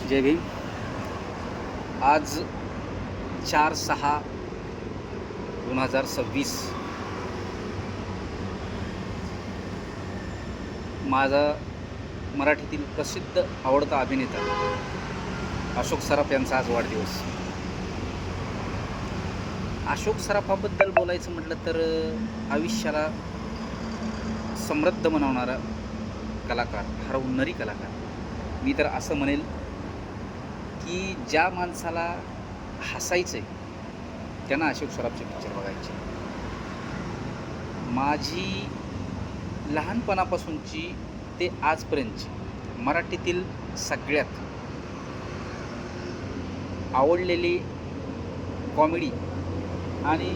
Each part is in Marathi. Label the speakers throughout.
Speaker 1: जय भीम. आज 4/6/2026 माझा मराठीतील प्रसिद्ध आवडता अभिनेता अशोक सराफ यांचा आज वाढदिवस. अशोक सराफाबद्दल बोलायचं म्हटलं तर आयुष्याला समृद्ध बनवणारा कलाकार, हरवणारी कलाकार. मी तर असं म्हणेल की ज्या माणसाला हसायचं आहे त्यांना अशोक सराफचे पिक्चर बघायचे. माझी लहानपणापासूनची ते आजपर्यंतची मराठीतील सगळ्यात आवडलेली कॉमेडी आणि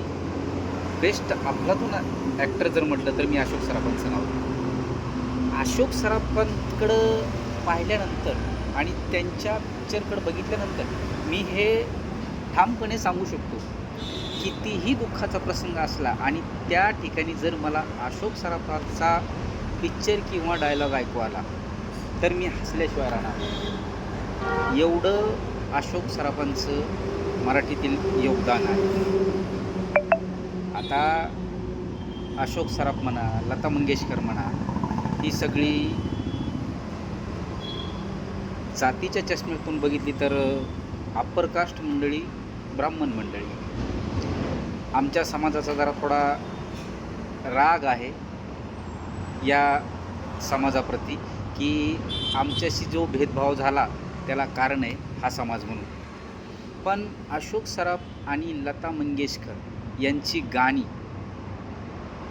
Speaker 1: बेस्ट अफलातून ॲक्टर जर म्हटलं तर मी अशोक सराफांचं नाव घेतो. अशोक सराफांकडं पाहिल्यानंतर आणि त्यांच्या पिक्चरकडं बघितल्यानंतर मी हे ठामपणे सांगू शकतो, कितीही दुःखाचा प्रसंग असला आणि त्या ठिकाणी जर मला अशोक सराफांचा पिक्चर किंवा डायलॉग ऐकू आला तर मी हसल्याशिवाय राहणार. एवढं अशोक सराफांचं मराठीतील योगदान आहे. आता अशोक सराफ म्हणा, लता मंगेशकर म्हणा, ही सगळी जातीच्या चष्म्यातून बघितली तर अप्पर कास्ट मंडळी, ब्राह्मण मंडळी. आमच्या समाजाचा जरा थोडा राग आहे या समाजाप्रती की आमच्याशी जो भेदभाव झाला त्याला कारण आहे हा समाज म्हणून. पण अशोक सराफ आणि लता मंगेशकर यांची गाणी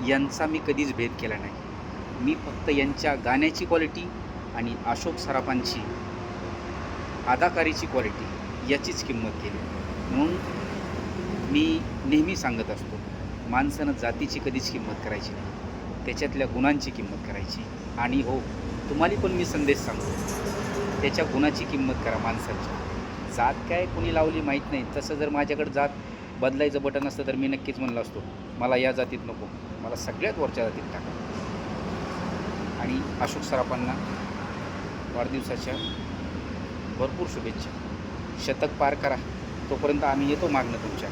Speaker 1: यांचा मी कधीच भेद केला नाही. मी फक्त यांच्या गाण्याची क्वालिटी आणि अशोक सराफांची अदाकारीची क्वालिटी याचीच किंमत केली. म्हणून मी नेहमी सांगत असतो, माणसानं जातीची कधीच किंमत करायची नाही, त्याच्यातल्या गुणांची किंमत करायची. आणि हो, तुम्हाला पण मी संदेश सांगतो, त्याच्या गुणाची किंमत करा माणसाची. जात काय कोणी लावली माहीत नाही. तसं जर माझ्याकडे जात बदलायचं बटन असतं तर मी नक्कीच म्हणलं असतो, मला या जातीत नको, मला सगळ्यात वरच्या जातीत टाका. आणि अशोक सराफांना वाढदिवसाच्या भरपूर शुभेच्छा. शतक पार करा, तोपर्यंत आम्ही येतो मागणं तुमच्या.